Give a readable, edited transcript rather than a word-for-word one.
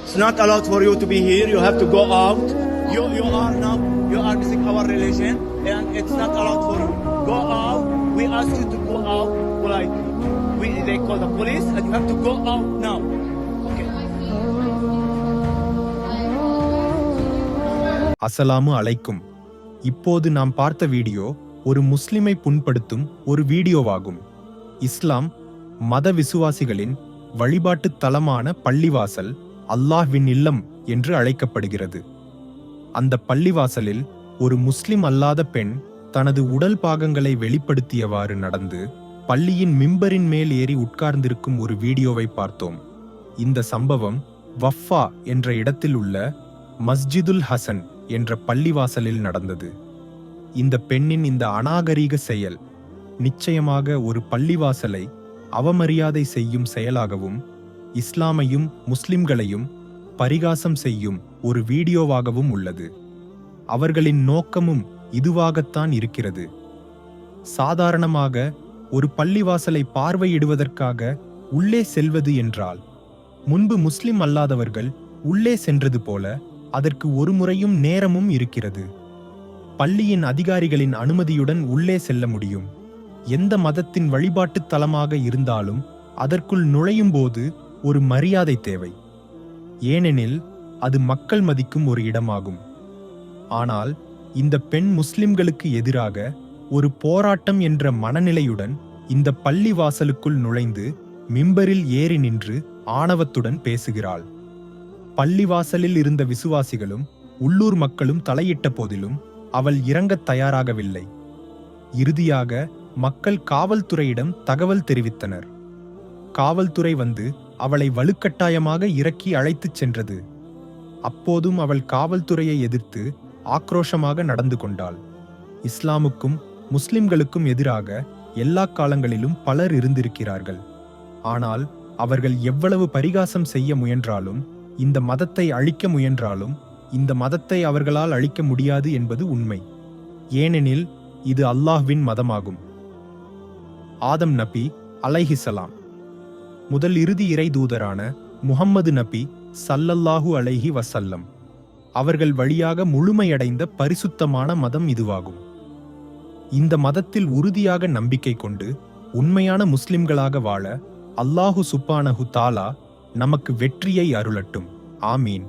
It's not allowed for you to be here. You have to go out. You are missing our religion, and it's not allowed for you. Go out. We ask you to go out politely. They call the police, and you have to go out now. Okay. அஸ்ஸலாமு அலைக்கும். இப்போது நாம் பார்த்த video ஒரு முஸ்லிமை புண்படுத்தும் ஒரு வீடியோவாகும். இஸ்லாம் மத விசுவாசிகளின் வழிபாட்டு தலமான பள்ளிவாசல் அல்லாஹ்வின் இல்லம் என்று அழைக்கப்படுகிறது. அந்த பள்ளிவாசலில் ஒரு முஸ்லிம் அல்லாத பெண் தனது உடல் பாகங்களை வெளிப்படுத்தியவாறு நடந்து பள்ளியின் மிம்பரின் மேல் ஏறி உட்கார்ந்திருக்கும் ஒரு வீடியோவை பார்த்தோம். இந்த சம்பவம் வஃபா என்ற இடத்தில் உள்ள மஸ்ஜிதுல் ஹசன் என்ற பள்ளிவாசலில் நடந்தது. இந்த பெண்ணின் இந்த அநாகரீக செயல் நிச்சயமாக ஒரு பள்ளிவாசலை அவமரியாதை செய்யும் செயலாகவும் இஸ்லாமையும் முஸ்லிம்களையும் பரிகாசம் செய்யும் ஒரு வீடியோவாகவும் உள்ளது. அவர்களின் நோக்கமும் இதுவாகத்தான் இருக்கிறது. சாதாரணமாக ஒரு பள்ளிவாசலை பார்வையிடுவதற்காக உள்ளே செல்வது என்றால் முன்பு முஸ்லிம் அல்லாதவர்கள் உள்ளே சென்றது போல அதற்கு ஒரு முறையும் நேரமும் இருக்கிறது. பள்ளியின் அதிகாரிகளின் அனுமதியுடன் உள்ளே செல்ல முடியும். எந்த மதத்தின் வழிபாட்டு தலமாக இருந்தாலும் அதற்குள் நுழையும் போது ஒரு மரியாதை தேவை. ஏனெனில் அது மக்கள் மதிக்கும் ஒரு இடமாகும். ஆனால் இந்த பெண் முஸ்லிம்களுக்கு எதிராக ஒரு போராட்டம் என்ற மனநிலையுடன் இந்த பள்ளி வாசலுக்குள் நுழைந்து மிம்பரில் ஏறி நின்று ஆணவத்துடன் பேசுகிறாள். பள்ளிவாசலில் இருந்த விசுவாசிகளும் உள்ளூர் மக்களும் தலையிட்ட போதிலும் அவள் இறங்கத் தயாராகவில்லை. இறுதியாக மக்கள் காவல்துறையிடம் தகவல் தெரிவித்தனர். காவல்துறை வந்து அவளை வலுக்கட்டாயமாக இறக்கி அழைத்துச் சென்றது. அப்போதும் அவள் காவல்துறையை எதிர்த்து ஆக்ரோஷமாக நடந்து கொண்டாள். இஸ்லாமுக்கும் முஸ்லிம்களுக்கும் எதிராக எல்லா காலங்களிலும் பலர் இருந்திருக்கிறார்கள். ஆனால் அவர்கள் எவ்வளவு பரிகாசம் செய்ய முயன்றாலும் இந்த மதத்தை அழிக்க முயன்றாலும் இந்த மதத்தை அவர்களால் அழிக்க முடியாது என்பது உண்மை. ஏனெனில் இது அல்லாஹ்வின் மதமாகும். ஆதம் நபி அலைஹிஸ்ஸலாம் முதல் இறுதி இறை தூதரான முஹம்மது நபி ஸல்லல்லாஹு அலைஹி வஸல்லம் அவர்கள் வழியாக முழுமையடைந்த பரிசுத்தமான மதம் இதுவாகும். இந்த மதத்தில் உறுதியாக நம்பிக்கை கொண்டு உண்மையான முஸ்லிம்களாக வாழ அல்லாஹு சுப்ஹானஹு தஆலா நமக்கு வெற்றியை அருளட்டும். ஆமீன்.